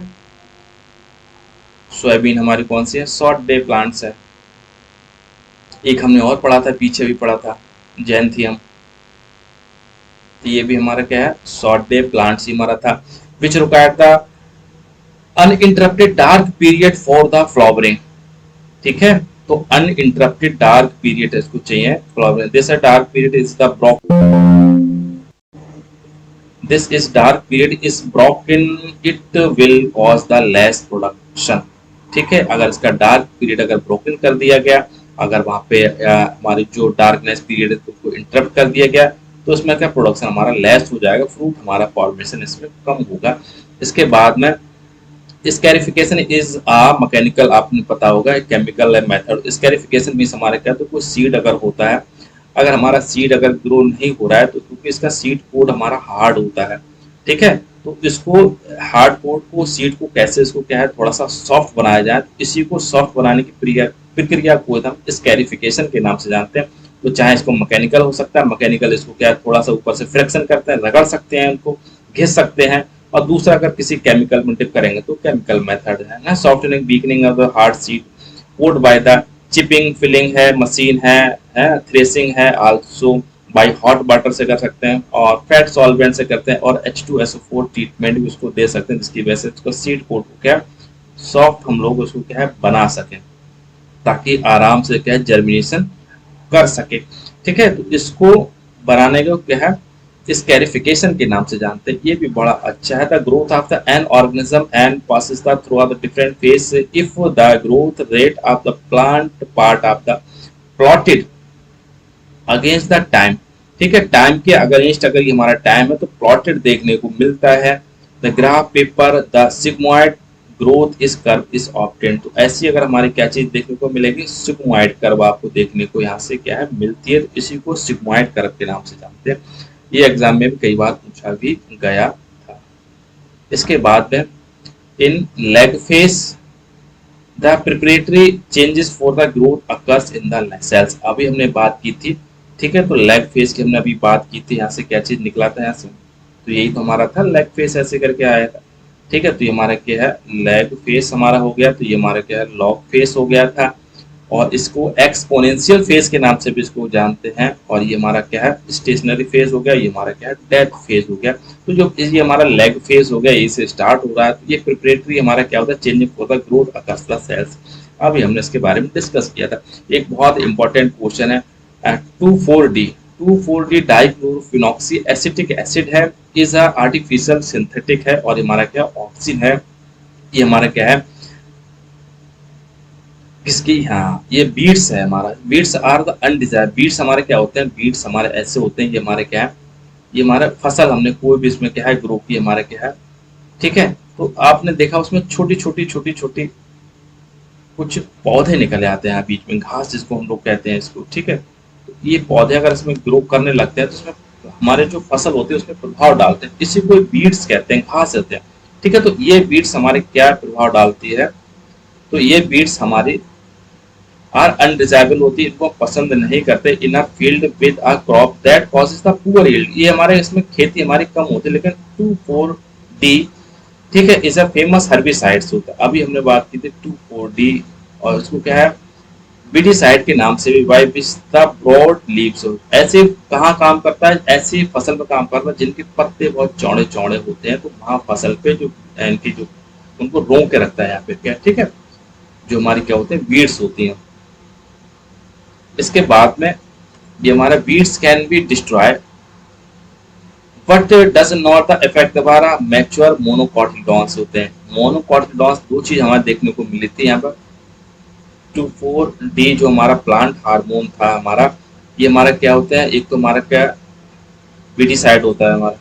सोयाबीन हमारी कौन सी है शॉर्ट डे प्लांट्स है। एक हमने और पढ़ा था, पीछे भी पढ़ा था जैंथियम, तो ये भी हमारा क्या है शॉर्ट डे प्लांट्स ही हमारा था। Which required the uninterrupted dark period for the flowering. ठीक है, तो अनइंटरप्टेड डार्क पीरियड इसको चाहिए flowering. This dark period is the this is dark period is broken, it will cause the less production. ठीक है, अगर इसका डार्क पीरियड अगर ब्रोकन कर दिया गया, अगर वहां पे हमारी जो डार्कनेस पीरियड है उसको इंटरप्ट कर दिया गया तो उसमें क्या प्रोडक्शन हमारा लेस हो जाएगा, फ्रूट हमारा फॉर्मेशन इसमें कम होगा। इसके बाद में स्कैरिफिकेशन इज आ मैकेनिकल, आपने पता होगा केमिकल मेथड। स्कैरिफिकेशन मींस हमारे क्या तो कोई सीड अगर होता है, अगर हमारा सीड अगर ग्रो नहीं हो रहा है तो क्योंकि इसका सीड कोड हमारा हार्ड होता है। ठीक है, तो इसको हार्ड कोड को सीड को कैसे इसको क्या है थोड़ा सा सॉफ्ट बनाया जाए, तो इसी को सॉफ्ट बनाने की प्रक्रिया को हम स्कैरिफिकेशन के नाम से जानते हैं। तो चाहे इसको मैकेनिकल हो सकता है, मैकेनिकल इसको क्या है थोड़ा सा ऊपर से फ्रिक्शन करते हैं, रगड़ सकते हैं, उनको घिस सकते हैं। और दूसरा अगर किसी केमिकल में डिप करेंगे तो केमिकल मेथड है ना, softening weakening of the hard seed coat by the chipping, filing है, मशीन है थ्रेसिंग है, आल्सो बाय हॉट वाटर से कर सकते हैं और फैट सॉल्वेंट से करते हैं और H2SO4 ट्रीटमेंट भी उसको दे सकते हैं, जिसकी वजह से उसका सीड कोड को क्या सॉफ्ट हम लोग उसको क्या है बना सकें ताकि आराम से क्या है जर्मिनेशन कर सके। ठीक है, तो इसको बनाने का क्या है स्कैरिफिकेशन के नाम से जानते हैं। ये भी बड़ा अच्छा है। The growth of the an organism and passes the through the different phase if the growth rate of the plant part of the plotted against the time. ठीक है, टाइम के अगेंस्ट अगर ये हमारा टाइम है तो प्लॉटेड देखने को मिलता है। The graph paper the sigmoid growth इस कर्व इज ऑब्टेन्ड। तो ऐसी अगर हमारी क्या चीज देखने को मिलेगी, सिग्मोइड कर्व आपको देखने को यहाँ से क्या है मिलती है, तो इसी को सिग्मोइड कर्व के नाम से जानते हैं। ये एग्जाम में भी कई बार पूछा भी गया था। इसके बाद में in lag phase the preparatory changes for the growth occurs in the cells. अभी हमने बात की थी, ठीक है, तो लेग फेस की हमने अभी बात की थी। यहाँ से क्या चीज निकला था, यहाँ से तो यही तो हमारा था, लेग फेस ऐसे करके आया था। ठीक है, तो ये हमारा क्या है, लेग फेस हमारा हो गया, तो ये हमारा क्या है, लॉग फेस हो गया था। और इसको एक्सपोनेंशियल फेज के नाम से भी इसको जानते हैं। और ये हमारा क्या है, स्टेशनरी फेज हो गया, ये हमारा क्या है, डेथ फेज हो गया। तो जो ये हमारा लेग फेज हो गया, इससे स्टार्ट हो रहा है, तो ये प्रिपरेटरी हमारा क्या होता है, changing for the growth occurs the cells. अभी हमने इसके बारे में डिस्कस किया था। एक बहुत इंपॉर्टेंट क्वेश्चन है, 2,4-D 2,4-D dichlorophenoxy acetic acid है, इज अ आर्टिफिशियल सिंथेटिक है, और हमारा क्या ऑक्सीजन है। ये हमारा क्या है, किसकी, हाँ ये बीट्स है हमारा। Weeds are the undesired. Weeds हमारे क्या होते हैं, बीट्स हमारे ऐसे होते हैं, ये हमारे क्या है, ये हमारा फसल हमने कोई भी इसमें क्या है ग्रो की हमारे क्या है, ठीक है। तो आपने देखा उसमें छोटी छोटी छोटी छोटी कुछ पौधे निकले आते हैं बीच में, घास जिसको हम लोग कहते हैं इसको, ठीक है। तो ये पौधे अगर इसमें ग्रो करने लगते हैं तो उसमें हमारे जो फसल होती है उसमें प्रभाव डालते हैं, इसी को बीट्स कहते हैं, घास कहते हैं, ठीक है। तो ये बीट्स हमारे क्या प्रभाव डालती है, तो ये बीट्स हमारी आर अनडिजायबल होती है, इनको पसंद नहीं करते in a field with a crop that causes the poor yield. ये हमारे इसमें खेती हमारी कम होती है। लेकिन 2,4-D, ठीक है, इज अ फेमस हर्बिसाइड्स होता है। अभी हमने बात की थी 2,4-D, और इसको क्या है, विडीसाइड के नाम से भी, by which the broad leaves. ऐसे कहाँ काम करता है, ऐसी फसल पर काम करता है जिनके पत्ते बहुत चौड़े चौड़े होते हैं, तो वहाँ फसल पे जो इनकी जो उनको रोक के रखता है यहाँ पे क्या, ठीक है, जो हमारी क्या होते हैं, वीड्स होती हैं। इसके बाद में ये हमारा weeds can be destroyed but does not affect हमारा मैच्योर मोनोकॉटिलडॉन्स होते हैं। मोनोकॉटिलडॉन्स दो चीज हमारे देखने को मिली थी यहाँ पर। 2,4-D जो हमारा प्लांट हार्मोन था हमारा, ये हमारा क्या होता है, एक तो हमारा क्या विडीसाइड होता है हमारा,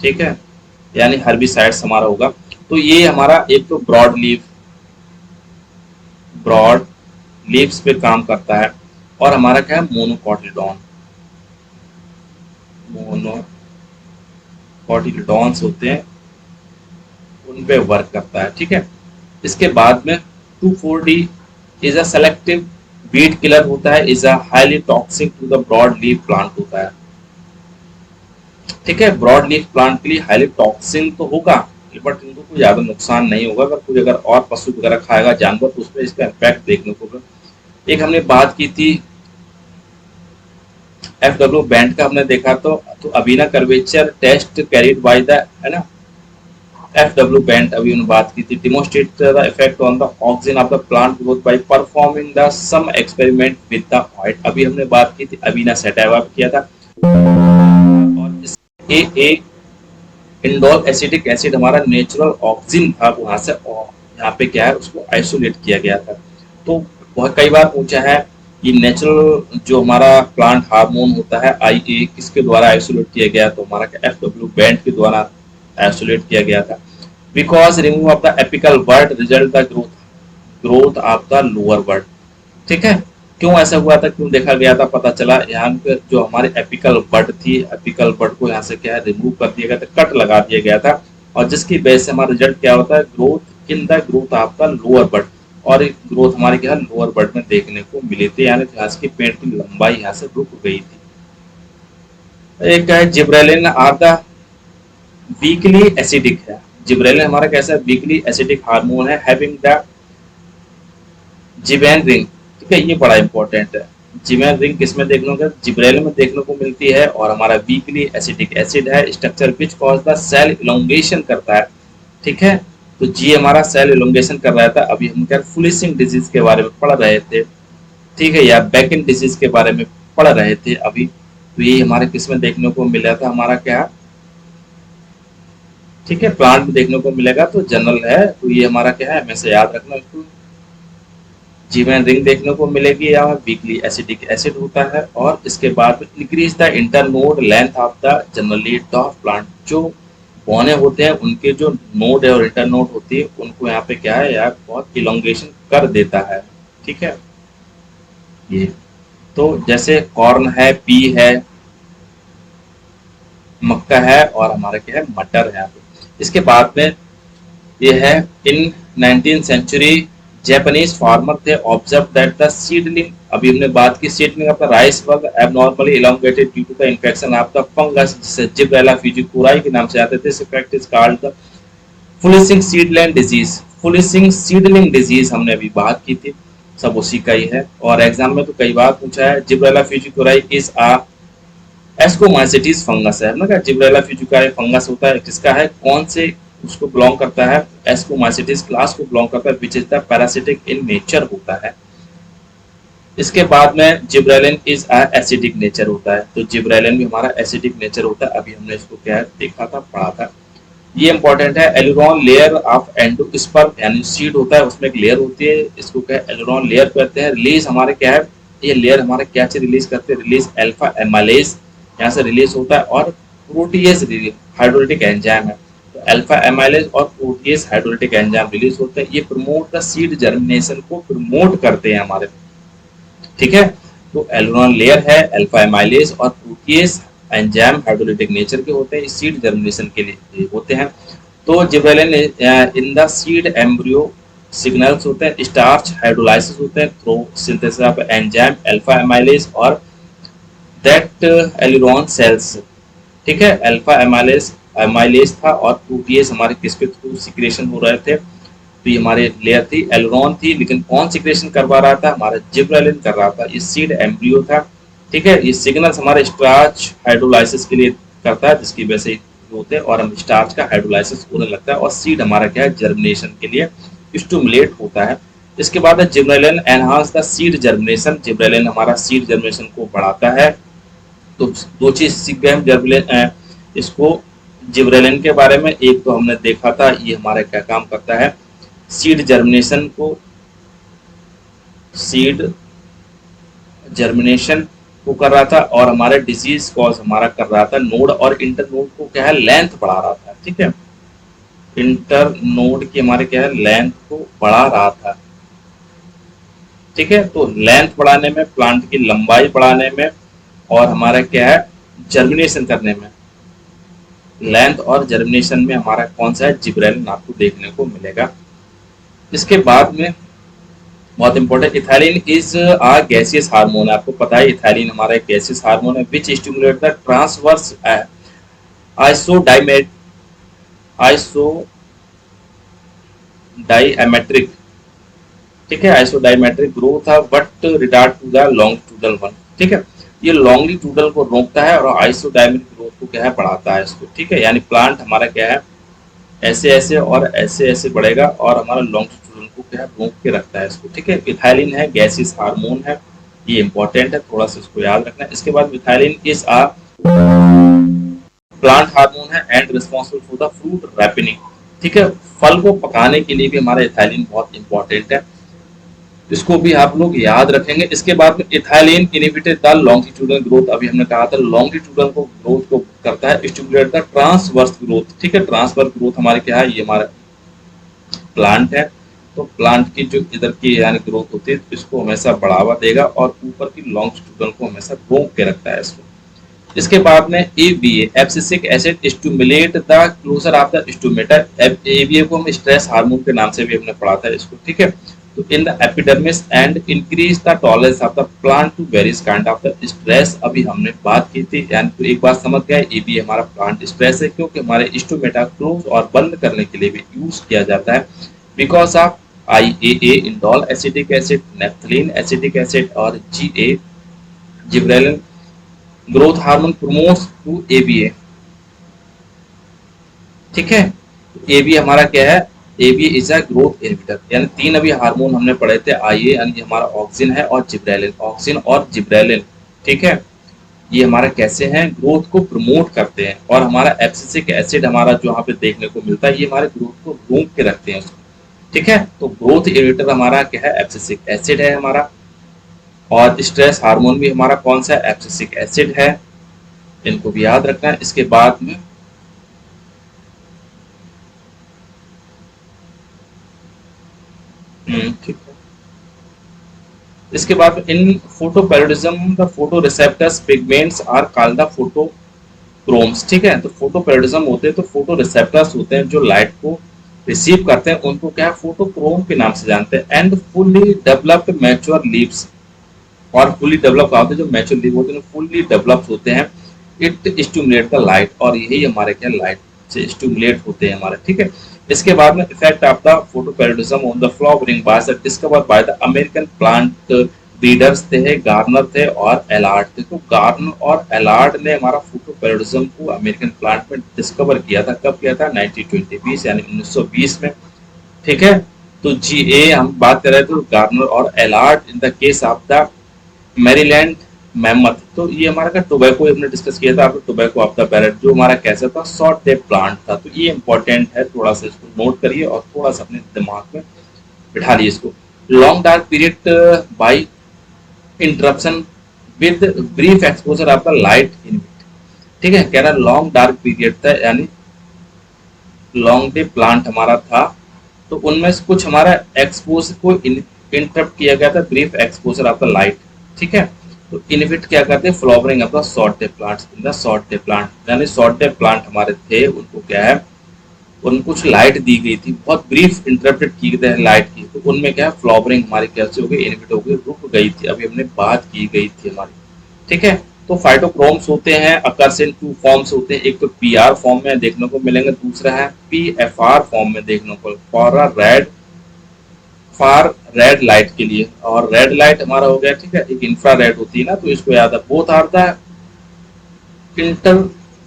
ठीक है, यानी हर्बिसाइड्स हमारा होगा। तो ये हमारा एक तो ब्रॉड लीव्स पे काम करता है, और हमारा क्या है, मोनोकॉटिलडॉन्स होते हैं, उन पे वर्क करता है, ठीक है। इसके बाद में 2,4-D is a selective weed killer होता है, is a highly toxic to the broad leaf plant होता है, ठीक है। ब्रॉड लीफ प्लांट के लिए हाईली टॉक्सिक तो होगा, बट इनको कोई ज्यादा नुकसान नहीं होगा। अगर कोई अगर और पशु वगैरह खाएगा जानवर तो उसमें इसका इम्पैक्ट देखने को मिलेगा। एक हमने बात की थी FW बैंड का, हमने देखा तो Avena curvature test carried by the, है ना, FW बैंड अभी उन्होंने बात की थी, demonstrate the effect on the oxygen of the plant growth by performing the some experiment with the oat. अभी हमने बात की थी, अबीना सेटावा किया था। और इस एक इंडोल एसिटिक एसिड हमारा नेचुरल ऑक्सीजन था, वहां से यहाँ पे क्या है उसको आइसोलेट किया गया था। तो बहुत कई बार पूछा है कि नेचुरल जो हमारा प्लांट हार्मोन होता है IA किसके द्वारा आइसोलेट किया गया, तो हमारा FW बैंड के द्वारा आइसोलेट किया गया था। Because remove of the apical word result the growth of the lower word, ठीक है। क्यों ऐसा हुआ था, क्यों देखा गया था, पता चला यहाँ पे जो हमारे एपिकल बड थी, एपिकल बड को यहाँ से क्या है रिमूव कर दिया गया था, कट लगा दिया गया था, और जिसकी वजह से हमारा रिजल्ट क्या होता है, growth in the growth of the lower bud. और एक ग्रोथ हमारे क्या है लोअर बड में देखने को मिली थी, यानी घास की पेड़ की लंबाई यहाँ से रुक गई थी। एक है gibberellin are the weakly acidic है। जिब्रेलिन हमारा कैसा वीकली एसिडिक हार्मोन है, हैविंग द जिबेन रिंग, ठीक है, ये बड़ा इंपॉर्टेंट है। जिबेन रिंग किसमें देखने को, जिब्रेलिन में देखने को मिलती है, और हमारा वीकली एसिडिक एसिड है, structure which cause the cell elongation करता है, ठीक है। तो जी हमारा सेल इलोंगेशन कर रहा था। अभी हम क्या फुलिसिंग डिजीज के बारे में पढ़ रहे थे, ठीक है, या बैकन डिजीज के बारे में पढ़ रहे थे अभी। तो ये हमारे किसमें देखने को मिला था, हमारा क्या, ठीक है, प्लांट में देखने को मिलेगा, तो जनरल है। तो ये हमारा क्या है, हमेशा याद रखना इसको। जीवन रिंग देखने को मिलेगी या वीकली एसिडिक एसिड होता है। और इसके बाद में increase the internode length of the generally डॉफ plant, जो बौने होते हैं उनके जो नोड है और इंटरनोड होती है उनको यहाँ पे क्या है यार बहुत इलोंगेशन कर देता है। ठीक है, ये तो जैसे कॉर्न है, पी है, मक्का है और हमारा क्या है मटर है यहाँ पे। इसके बाद में ये है in 19th century Japanese farmer थे ऑब्जर्व दैट द सीडलिंग, अभी हमने बात की seedling of the rice was abnormally elongated due to the infection of the fungus जिसे जिब्रेला फिजिकुराई के नाम से आते थे। This effect is called the foolish seedling disease. Foolish seedling disease हमने अभी बात की थी, सब उसी का ही है और एग्जाम में तो कई बार पूछा है। Gibberella fujikuroi is a ascomycetes fungus है ना, जिब्रेला फिजिकुराई फंगस होता है, किसका है, कौन से उसको बिलोंग करता है, एस्कोमाइसिटीज क्लास को बिलोंग करता है, which is the parasitic in nature होता है। इसके बाद में gibberellin is a acidic nature होता है, तो जिब्रेलिन भी हमारा एसिडिक नेचर होता है, अभी हमने इसको क्या है देखा था, पढ़ा था। ये इंपॉर्टेंट है। एलुरॉन लेयर ऑफ एंडोस्पर्म यानी सीड होता है उसमें एक लेयर होती है, इसको क्या है एलुरॉन लेयर कहते हैं। रिलीज हमारे क्या है, ये लेयर हमारे क्या चीज रिलीज करते हैं, रिलीज अल्फा एमाइलेज यहाँ से रिलीज होता है और प्रोटीएज हाइड्रोलिटिक एंजाइम है, तो अल्फा एमाइलेज और प्रोटीएज हाइड्रोलिटिक एंजाइम रिलीज होते हैं, ये प्रमोट द सीड जर्मिनेशन को प्रमोट करते हैं हमारे। ठीक है, तो एलुरॉन लेयर है, अल्फा एमाइलेज और प्रोटीएज एंजाइम हाइड्रोलिटिक नेचर के होते हैं, सीड जर्मिनेशन के लिए होते हैं। तो gibberellin in the seed embryo signals होते हैं, स्टार्च हाइड्रोलाइसिस होते हैं through synthesis of enzyme alpha amylase और दैट एलुरॉन सेल्स। ठीक है, अल्फा एमाइलेज था और प्रोटीएज हमारे किसके थ्रू सिक्रेशन हो रहे थे, तो ये हमारे लेयर थी, एलुरॉन थी, लेकिन कौन सिक्रेशन करवा रहा था, हमारा जिब्रेलिन कर रहा था, ये सीड एम्ब्रियो था। ठीक है, ये सिग्नल्स हमारे स्टार्च हाइड्रोलाइसिस के लिए करता है जिसकी वजह से होते हैं और हम स्टार्च का हाइड्रोलाइसिस होने लगता है और सीड हमारा क्या है जर्मिनेशन के लिए स्टिमुलेट होता है। इसके बाद gibberellin enhance the seed germination, gibberellin हमारा सीड जर्मिनेशन को बढ़ाता है। तो दो चीज सीख गए हम जिब्रेलिन, इसको जिब्रेलिन के बारे में, एक तो हमने देखा था ये हमारा क्या काम करता है, सीड जर्मिनेशन को, सीड जर्मिनेशन को कर रहा था और हमारे डिजीज कॉज हमारा कर रहा था नोड और इंटर नोड को क्या है लेंथ बढ़ा रहा था। ठीक है, इंटर नोड की हमारे क्या है लेंथ को बढ़ा रहा था। ठीक है, तो लेंथ बढ़ाने में, प्लांट की लंबाई बढ़ाने में और हमारा क्या है जर्मिनेशन करने में, लेंथ और जर्मिनेशन में हमारा कौन सा है जिब्रेलिन आपको देखने को मिलेगा। इसके बाद में बहुत important, ethylene is a gaseous hormone है, आपको पता है इथाइलिन हमारा एक गैसियस हार्मोन है which stimulate the transverse isodiametric isodiametric. ठीक है, आइसोडाइमेट्रिक ग्रोथ है but retard to the longitudinal one. ठीक है, ये लॉन्गिट्यूडल को रोकता है और आइसोडाइमेट्रिक ग्रोथ को क्या है बढ़ाता है इसको। ठीक है, यानी प्लांट हमारा क्या है ऐसे ऐसे और ऐसे ऐसे बढ़ेगा और हमारा लॉन्गिट्यूडल को क्या है रोक के रखता है इसको। ठीक है, इथाइलिन है गैसियस हार्मोन है, ये इंपॉर्टेंट है, थोड़ा सा इसको याद रखना है। इसके बाद ethylene is a plant hormone है and responsible for the fruit ripening. ठीक है, फल को पकाने के लिए भी हमारा इथाइलिन बहुत इंपॉर्टेंट है, इसको भी आप लोग याद रखेंगे। इसके बाद में ethylene inhibited the longitudinal growth, अभी हमने कहा था लॉन्गिट्यूडल को ग्रोथ को करता है, स्टिमुलेट द ट्रांसवर्स ग्रोथ। ठीक है, ट्रांसवर्स ग्रोथ हमारे क्या है, ये हमारा प्लांट है, तो प्लांट की जो इधर की यानी ग्रोथ होती है इसको हमेशा बढ़ावा देगा और ऊपर की लॉन्गिट्यूडल को हमेशा रोक के रखता है इसको। इसके बाद में ABA abscisic acid stimulate the closure of the stomata, ABA को हम स्ट्रेस हार्मोन के नाम से भी हमने पढ़ा था इसको। ठीक है, तो in the epidermis and increase the tolerance of the plant to various kind of the stress, अभी हमने बात की थी, यानी तो एक बात समझ गए एबीए हमारा प्लांट स्ट्रेस है क्योंकि हमारे स्टोमेटा क्लोज और बंद करने के लिए भी यूज किया जाता है because of IAA indole acetic acid, naphthalene acetic acid और GA gibberellin growth hormone promotes to ABA। ठीक है, ABA हमारा क्या है, ABA is a growth inhibitor, यानी तीन अभी हार्मोन हमने पढ़े थे, IA यानी हमारा ऑक्सिन है और जिब्रेलिन, ऑक्सिन और जिब्रेलिन। ठीक है, ये हमारा कैसे हैं ग्रोथ को प्रमोट करते हैं और हमारा एब्सिसिक एसिड हमारा जो यहाँ पे देखने को मिलता है ये हमारे ग्रोथ को रोक के रखते हैं। ठीक है। तो ग्रोथ इनिबिटर हमारा क्या है, एब्सिसिक एसिड है हमारा। और स्ट्रेस हार्मोन भी हमारा कौन सा है, एब्सिसिक एसिड है। इनको भी याद रखना है। इसके बाद में ठीक है। इसके बाद in photoperiodism the photo receptors pigments are called the photochromes. ठीक है। तो फोटोपेरिडिज्म होते हैं तो फोटो रिसेप्टर्स होते हैं जो लाइट को रिसीव करते हैं, उनको क्या है, फोटोक्रोम के नाम से जानते हैं। And fully developed mature leaves, और फुल्ली डेवलप होते हैं जो मैच्योर लीव होते हैं फुल्ली डेवलप्ड होते हैं। इट स्टिमुलेट द लाइट, और यही हमारे क्या, लाइट से स्टिमुलेट होते हैं हमारे। ठीक है। इसके बाद में effect of the photoperiodism on the flowering by discovered by the American plant breeders थे, गार्नर थे और एलार्ड थे। तो गार्नर और एलार्ड ने हमारा फोटोपेरिडिज्म को अमेरिकन प्लांट में डिस्कवर किया था। कब किया था, 1920 यानी 1920 में। ठीक है। तो जी ए हम बात कर रहे थे, गार्नर और Allard in the case of the Maryland Mammoth. तो ये हमारा का टोबैको हमने डिस्कस किया था, आपको टोबैको ऑफ द पैरेट जो हमारा कैसा था, शॉर्ट टेप प्लांट था। तो ये इंपॉर्टेंट है, थोड़ा सा इसको नोट करिए और थोड़ा सा अपने दिमाग में बिठा लिए इसको। Long dark period by interruption with brief exposure of the light in. ठीक है। कह रहा लॉन्ग डार्क पीरियड था, यानी लॉन्ग डे प्लांट हमारा था, तो उनमें से कुछ हमारा एक्सपोज को इंटरप्ट किया गया था, brief exposure of the light. ठीक है। तो इनहिबिट क्या करते हैं, flowering of the short day plants in the short day plant, यानी शॉर्ट डे प्लांट हमारे थे, उनको क्या है, उनको कुछ लाइट दी गई थी, बहुत ब्रीफ इंटरप्टेड की गई थी लाइट की, तो उनमें क्या है, फ्लावरिंग हमारी कैसे हो गई, इनहिबिट हो गई, रुक गई थी, अभी हमने बात की गई थी हमारी। ठीक है। तो फाइटोक्रोम्स होते हैं, अकर्स इन टू फॉर्म्स होते हैं, एक तो पीआर फॉर्म में देखने को मिलेंगे, दूसरा है पीएफआर फॉर्म में देखने को, फॉर रेड लाइट के लिए। और रेड लाइट हमारा हो गया, ठीक है, एक इंफ्रा रेड होती है ना, तो इसको याद है, both are the inter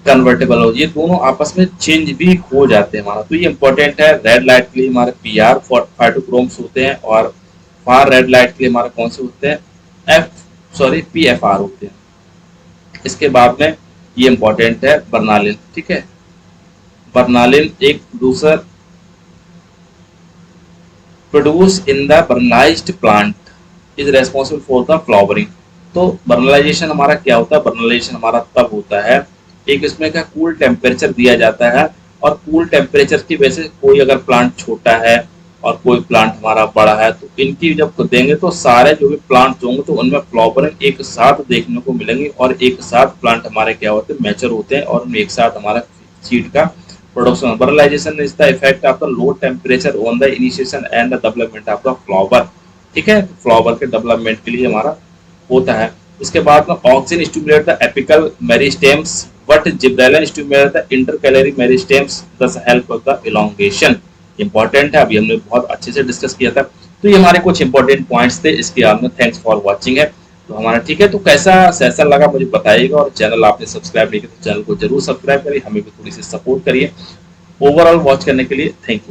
convertible हो, ये दोनों आपस में चेंज भी हो जाते हैं हमारा। तो ये इंपॉर्टेंट है, रेड लाइट के लिए हमारे पीआर फाइटोक्रोम्स होते हैं, और फार रेड लाइट के लिए हमारे कौन से होते हैं, पीएफआर होते हैं। इसके बाद में ये इंपॉर्टेंट है बर्नालिन। ठीक है। बर्नालिन एक दूसरा produce in the vernalized plant is responsible for the flowering. तो बर्नलाइजेशन हमारा क्या होता है, बर्नलाइजेशन हमारा तब होता है, एक इसमें का कूल टेम्परेचर दिया जाता है, और कूल टेम्परेचर की वजह से कोई अगर प्लांट छोटा है और कोई प्लांट हमारा बड़ा है, तो इनकी जब देंगे तो सारे जो भी प्लांट होंगे तो उनमें फ्लावरिंग एक साथ देखने को मिलेंगे, और एक साथ प्लांट हमारे क्या होते हैं, मैच्योर होते हैं, और एक साथ हमारा सीड का production. Vernalization is the effect of the low temperature on the initiation and the development of the flower. ठीक है। फ्लावर के डेवलपमेंट के लिए हमारा होता है। इसके बाद में oxygen stimulate the apical meristems, but gibberellin stimulate the intercalary meristems, thus help of the elongation. Important है, अभी हमने बहुत अच्छे से डिस्कस किया था। तो ये हमारे कुछ इंपॉर्टेंट पॉइंट्स थे इसके बाद में। थैंक्स फॉर वॉचिंग है तो हमारा। ठीक है। तो कैसा सेशन लगा मुझे बताइएगा, और चैनल आपने सब्सक्राइब नहीं किया तो चैनल को जरूर सब्सक्राइब करिए, हमें भी थोड़ी सी सपोर्ट करिए। ओवरऑल वॉच करने के लिए थैंक यू।